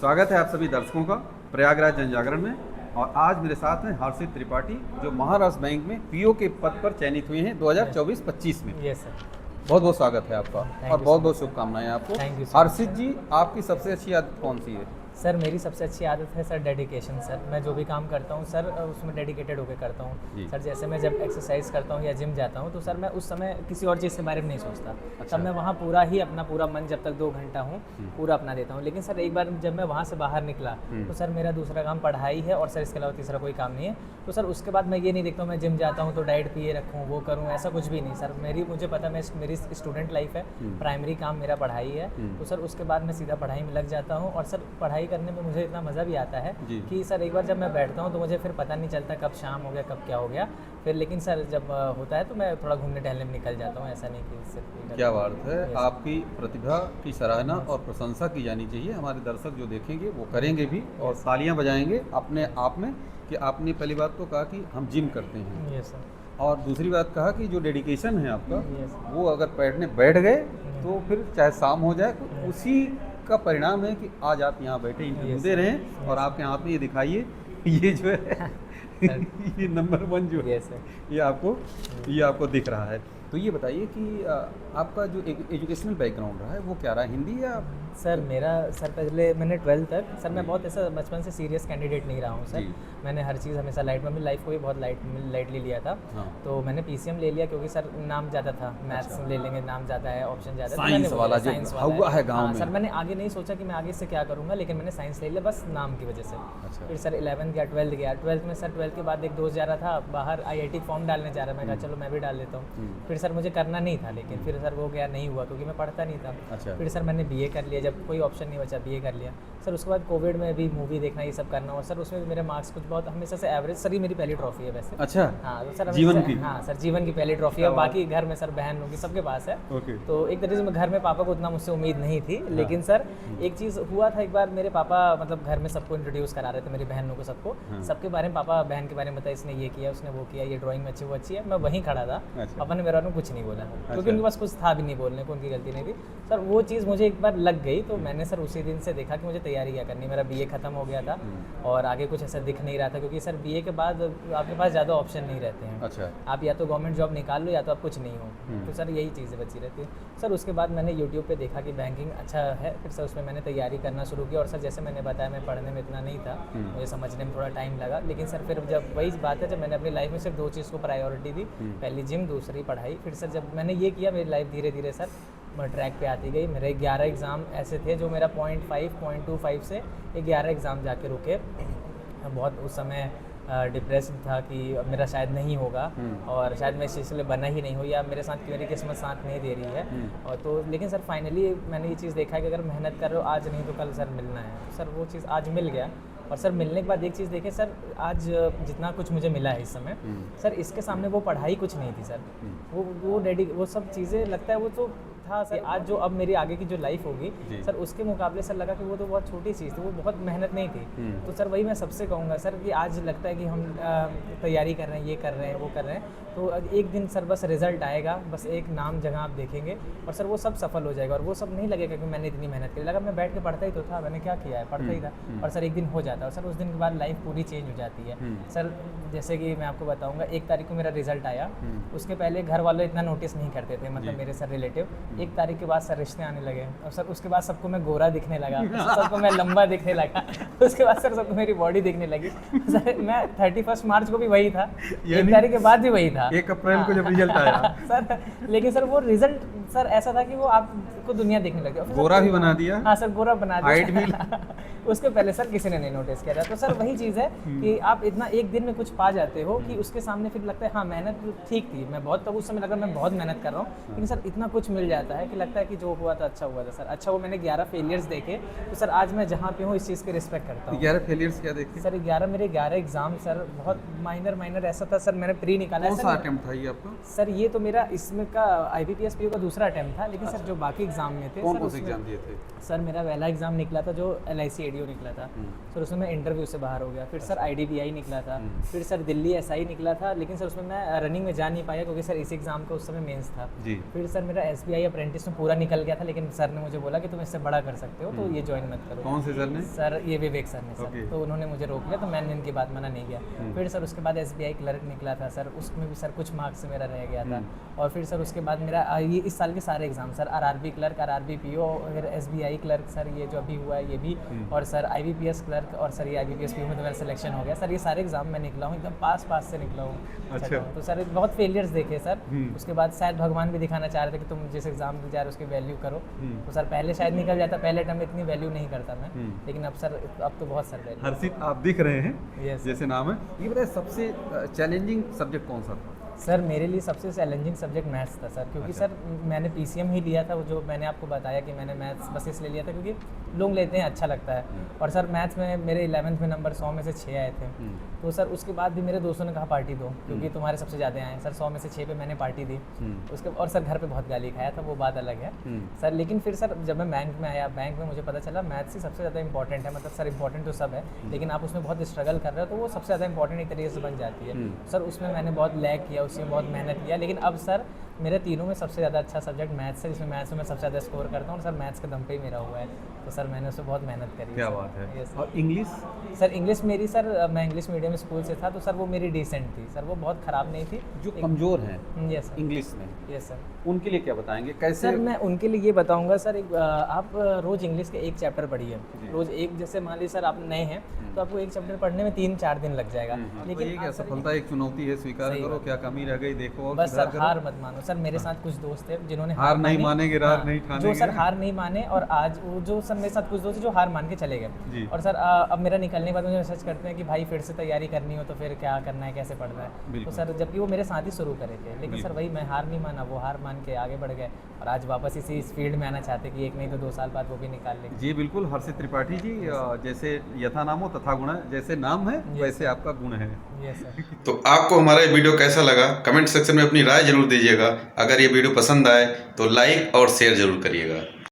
स्वागत है आप सभी दर्शकों का प्रयागराज जनजागरण में। और आज मेरे साथ हैं हर्षित त्रिपाठी, जो महाराष्ट्र बैंक में पीओ के पद पर चयनित हुए हैं 2024-25 में। Yes sir. बहुत बहुत स्वागत है आपका और बहुत बहुत शुभकामनाएं आपको। Thank you so हर्षित जी, आपकी सबसे अच्छी आदत कौन सी है? सर मेरी सबसे अच्छी आदत है सर डेडिकेशन। सर मैं जो भी काम करता हूँ सर उसमें डेडिकेटेड होकर करता जी। हूँ सर। जैसे मैं जब एक्सरसाइज करता हूँ या जिम जाता हूँ तो सर मैं उस समय किसी और चीज़ के बारे में नहीं सोचता। अच्छा। तब मैं वहाँ पूरा मन जब तक 2 घंटा हूँ पूरा अपना देता हूँ। लेकिन सर एक बार जब मैं वहाँ से बाहर निकला तो सर मेरा दूसरा काम पढ़ाई है और सर इसके अलावा तीसरा कोई काम नहीं है। तो सर उसके बाद मैं ये नहीं देखता हूँ मैं जिम जाता हूँ तो डाइट पिए रखूँ वो करूँ, ऐसा कुछ भी नहीं सर। मुझे पता मेरी स्टूडेंट लाइफ है, प्राइमरी काम मेरा पढ़ाई है। तो सर उसके बाद मैं सीधा पढ़ाई में लग जाता हूँ और सर पढ़ाई करने में मुझे इतना मज़ा भी आता है कि सर एक बार जब मैं बैठता हूँ तो मुझे फिर पता नहीं चलता कब शाम हो गया कब क्या हो गया फिर। लेकिन सर जब होता है तो मैं थोड़ा घूमने टहलने में निकल जाता हूँ, ऐसा नहीं कि सिर्फ। क्या बात है, आपकी प्रतिभा की सराहना और प्रशंसा की जानी चाहिए। हमारे दर्शक जो देखेंगे वो करेंगे भी और तालियां बजाएंगे अपने आप में कि आपने पहली बात तो कहा कि हम जिम करते हैं। Yes sir. और दूसरी बात कहा कि जो डेडिकेशन है आपका वो अगर पढ़ने बैठ गए तो फिर चाहे शाम हो जाए तो उसी का परिणाम है कि आज आप यहाँ बैठे इंटरव्यू दे रहे हैं और आपके हाथ में ये दिखाइए ये जो है ये नंबर 1 जो है ये आपको दिख रहा है। तो ये बताइए कि आपका जो एजुकेशनल बैकग्राउंड रहा है वो क्या रहा है, हिंदी या? सर मेरा सर पहले मैंने 12th तक सर मैं बहुत ऐसा बचपन से सीरियस कैंडिडेट नहीं रहा हूँ सर। मैंने हर चीज़ हमेशा अपनी लाइफ को भी बहुत लाइटली लिया था। तो मैंने पीसीएम ले लिया क्योंकि सर नाम ज़्यादा था, मैथ्स ले लेंगे नाम ज़्यादा है, ऑप्शन ज़्यादा है। साइंस वाला जो हुआ है गाँव में। सर मैंने आगे नहीं सोचा कि मैं आगे से क्या करूँगा, लेकिन मैंने साइंस ले लिया बस नाम की वजह से। फिर सर 11th गया, 12th गया। 12th में सर 12th के बाद एक दोस्त जा रहा था बाहर IIT फॉर्म डालने जा रहा, मैं कहा चलो मैं भी डाल लेता हूँ। फिर सर मुझे करना नहीं था लेकिन फिर सर वो गया नहीं हुआ क्योंकि मैं पढ़ता नहीं था। फिर सर मैंने BA कर लिया, जब कोई ऑप्शन नहीं बचा BA कर लिया सर। उसके बाद कोविड में भी मूवी देखना ये सब करना और सर उसमें भी मेरे मार्क्स कुछ बहुत हमेशा से एवरेज। सर ये मेरी पहली ट्रॉफी है वैसे। अच्छा। हाँ तो सर जीवन की? हाँ सर जीवन की पहली ट्रॉफी है। बाकी घर में सर बहन होगी सबके पास है। तो एक तरीके से घर में पापा को उतना मुझसे उम्मीद नहीं थी। लेकिन सर एक चीज़ हुआ था, एक बार मेरे पापा मतलब घर में सबको इंट्रोड्यूस करा रहे थे, मेरी बहनों को सबको सबके बारे में पापा बहन के बारे में बताया, इसने ये किया उसने वो किया, ये ड्राइंग में अच्छी वो अच्छी है। मैं वहीं खड़ा था, पापा ने मेरे बारे में कुछ नहीं बोला क्योंकि उनके पास कुछ था भी नहीं बोलने को, उनकी गलती नहीं थी सर। वो चीज़ मुझे एक बार लग गई तो मैंने सर उसी दिन से देखा कि मुझे तैयारी क्या करनी। मेरा BA खत्म हो गया था और आगे कुछ ऐसा दिख नहीं रहा था क्योंकि सर BA के बाद आपके पास ज़्यादा ऑप्शन नहीं रहते हैं। अच्छा। आप या तो गवर्नमेंट जॉब निकाल लो या तो आप कुछ नहीं हो। तो सर यही चीज़ें बची रहती है सर। उसके बाद मैंने यूट्यूब पे देखा कि बैंकिंग अच्छा है, फिर सर उसमें मैंने तैयारी करना शुरू किया। और सर जैसे मैंने बताया मैं पढ़ने में इतना नहीं था, मुझे समझने में थोड़ा टाइम लगा। लेकिन सर फिर जब वही बात है, जब मैंने अपनी लाइफ में सिर्फ 2 चीज़ को प्रायोरिटी दी, पहली जिम दूसरी पढ़ाई। फिर सर जब मैंने ये किया मेरी लाइफ धीरे धीरे सर ट्रैक पे आती गई। मेरे 11 एग्ज़ाम ऐसे थे जो मेरा 0.25 से 11 एग्ज़ाम जाके रुके। बहुत उस समय डिप्रेस्ड था कि अब मेरा शायद नहीं होगा और शायद मैं इस चीज़ के लिए बना ही नहीं हो या मेरे साथ मेरी किस्मत साथ नहीं दे रही है। और तो लेकिन सर फाइनली मैंने ये चीज़ देखा है कि अगर मेहनत कर रहे हो आज नहीं तो कल सर मिलना है। तो सर वो चीज़ आज मिल गया। और सर मिलने के बाद एक चीज़ देखे सर, आज जितना कुछ मुझे मिला है इस समय सर, इसके सामने वो पढ़ाई कुछ नहीं थी सर। वो सब चीज़ें लगता है वो तो था सर। आज जो अब मेरी आगे की जो लाइफ होगी सर उसके मुकाबले सर लगा कि वो तो बहुत छोटी चीज़ थी, वो बहुत मेहनत नहीं थी। तो सर वही मैं सबसे कहूँगा सर कि आज लगता है कि हम तैयारी कर रहे हैं, ये कर रहे हैं, वो कर रहे हैं, तो एक दिन सर बस रिजल्ट आएगा, बस एक नाम जगह आप देखेंगे और सर वो सब सफल हो जाएगा। और वो सब नहीं लगेगा कि मैंने इतनी मेहनत की, लगा मैं बैठ के पढ़ता ही तो था, मैंने क्या किया है, पढ़ता ही था। और सर एक दिन हो जाता है और सर उस दिन के बाद लाइफ पूरी चेंज हो जाती है सर। जैसे कि मैं आपको बताऊंगा, 1 तारीख को मेरा रिजल्ट आया, उसके पहले घर वाले इतना नोटिस नहीं करते थे, मतलब मेरे सर रिलेटिव। 1 तारीख के बाद सर रिश्ते आने लगे और सर उसके बाद सबको मैं गोरा दिखने लगा, सबको मैं लंबा दिखने लगा, उसके बाद सर सबको मेरी बॉडी दिखने लगी सर। मैं 31 मार्च को भी वही था, 1 तारीख के बाद भी वही था, 1 अप्रैल को जब रिजल्ट आया सर। लेकिन सर वो रिजल्ट सर ऐसा था कि वो आपको दुनिया देखने लगी। गोरा भी बना दिया। हाँ सर गोरा बना दिया, हाइट भी उसके पहले सर किसी ने नहीं नोटिस किया था। तो सर वही चीज़ है कि आप इतना एक दिन में कुछ पा जाते हो कि उसके सामने फिर लगता है हाँ मेहनत ठीक थी, मैं बहुत, तब उस समय लगा मैं बहुत मेहनत कर रहा हूँ, लेकिन सर इतना कुछ मिल जाता है कि लगता है कि जो हुआ था अच्छा हुआ था सर। अच्छा वो मैंने 11 फेलियर्स देखे, तो सर आज मैं जहाँ पे हूँ इस चीज़ की रिस्पेक्ट करता हूँ। 11 फेलियर्स क्या देखे सर? 11 एग्जाम सर, बहुत माइनर ऐसा था सर। मैंने प्री निकाला है। कौन सा अटेम्प्ट था ये आपका? सर ये तो मेरा इसमें का IBPS PO का दूसरा अटेम्प्ट था, लेकिन सर जो बाकी एग्जाम में थे, कौन से एग्जाम दिए थे? सर मेरा पहला एग्जाम निकला था जो LIC ADO निकला था सर, उसमें मैं इंटरव्यू से बाहर हो गया। फिर सर IDBI निकला था, फिर सर दिल्ली SI निकला था, लेकिन सर उसमें मैं रनिंग में जा नहीं पाया क्योंकि सर इस एग्जाम का उस समय मेंस था। फिर सर मेरा SBI अप्रेंटिस में पूरा निकल गया था, लेकिन सर ने मुझे बोला कि तुम इससे बड़ा कर सकते हो, तो ये ज्वाइन मत करो। कौन से सर ने? सर ये विवेक सर ने सर। Okay. तो उन्होंने मुझे रोक लिया, तो मैंने इनकी बात माना नहीं किया। फिर सर उसके बाद SBI क्लर्क निकला था सर, उसमें भी सर कुछ मार्क्स से मेरा रह गया था। और फिर सर उसके बाद मेरा ये इस साल के सारे exam sir, RRB clerk, RRB PO, फिर SBI क्लर्क सर, ये जो अभी हुआ है ये भी, और सर IBPS क्लर्क, और सर ये IBPS PO में तो मेरा सिलेक्शन हो गया सर। ये सारे एग्जाम में निकला हूँ, एकदम पास से निकला हूँ। अच्छा। तो सर बहुत फेलियर्स देखे सर। उसके बाद शायद भगवान भी दिखाना चाह रहे थे कि तुम जिस एग्जाम दे जा रहे हो उसकी वैल्यू करो। तो सर पहले शायद निकल जाता, पहले टाइम इतनी वैल्यू नहीं करता मैं, लेकिन अब सर अब तो बहुत सर वैल्यू। हर्षित आप दिख रहे हैं, Yes, जैसे नाम है। ये बताइए सबसे चैलेंजिंग सब्जेक्ट कौन सा था? सर मेरे लिए सबसे चैलेंजिंग सब्जेक्ट मैथ्स था सर, क्योंकि अच्छा। सर मैंने PCM ही लिया था, वो जो मैंने आपको बताया कि मैंने मैथ्स बस इसलिए लिया था क्योंकि लोग लेते हैं अच्छा लगता है। और सर मैथ्स में मेरे 11th में नंबर 100 में से 6 आए थे। तो सर उसके बाद भी मेरे दोस्तों ने कहा पार्टी दो, क्योंकि तुम्हारे सबसे ज़्यादा आए हैं सर। 100 में से 6 पे मैंने पार्टी दी उसके, और सर घर पे बहुत गाली खाया था, वो बात अलग है सर। लेकिन फिर सर जब मैं बैंक में आया, बैंक में मुझे पता चला मैथ्स ही सबसे ज़्यादा इंपॉर्टेंट है। मतलब सर इंपॉर्टेंट तो सब है, लेकिन आप उसमें बहुत स्ट्रगल कर रहे हो तो वो सबसे ज़्यादा इंपॉर्टेंट एक तरीके से बन जाती है। सर उसमें मैंने बहुत लैग किया, उसमें बहुत मेहनत किया, लेकिन अब सर मेरे तीनों में सबसे ज़्यादा अच्छा सब्जेक्ट मैथ्स है, जिसमें मैथ्स में मैं सबसे ज़्यादा स्कोर करता हूँ, और सर मैथ्स के दम पे ही मेरा हुआ है। तो सर मैंने उसमें बहुत मेहनत करी। क्या सर। बात है। Yes, और इंग्लिश? सर इंग्लिश मेरी सर, मैं इंग्लिश मीडियम स्कूल से था, तो सर वो मेरी डिसेंट थी सर, वो बहुत ख़राब नहीं थी। जो कमज़ोर हैं यस सर, इंग्लिश में, यस सर। उनके लिए क्या बताएंगे, कैसे? सर मैं उनके लिए ये बताऊंगा सर, आप रोज़ इंग्लिश के एक चैप्टर पढ़िए, रोज़ एक। जैसे मान लीजिए सर आप नए हैं तो आपको एक चैप्टर पढ़ने में 3-4 दिन लग जाएगा, तो लेकिन ये क्या आप सर सफलता एक चुनौती है, स्वीकार सही करो, बात क्या कमी रह गई देखो और बस सुधार सर करो। हार मत मानो सर। मेरे साथ कुछ दोस्त थे जिन्होंने हार नहीं मानेंगे, रार हाँ, नहीं जो ठानेंगे। सर हार नहीं माने, और आज वो जो सर मेरे साथ कुछ दोस्त थे जो हार मान के चले जी। गए। और सर अब मेरा निकलने के बाद मुझे मैसेज करते हैं कि भाई फिर से तैयारी करनी हो तो फिर क्या करना है, कैसे पढ़ना है। तो बिल्कुल। सर जबकि वो मेरे साथ ही शुरू करे थे, लेकिन सर वही मैं हार नहीं माना, वो हार मान के आगे बढ़ गए, और आज वापस इसी फील्ड में आना चाहते कि एक नहीं तो 2 साल बाद वो भी निकाल लेंगे। जी बिल्कुल हर्षित त्रिपाठी जी, जैसे यथा नामो तथा गुण, जैसे नाम है वैसे आपका गुण है। Yes sir. तो आपको हमारा ये वीडियो कैसा लगा कमेंट सेक्शन में अपनी राय जरूर दीजिएगा। अगर ये वीडियो पसंद आए तो लाइक और शेयर जरूर करिएगा।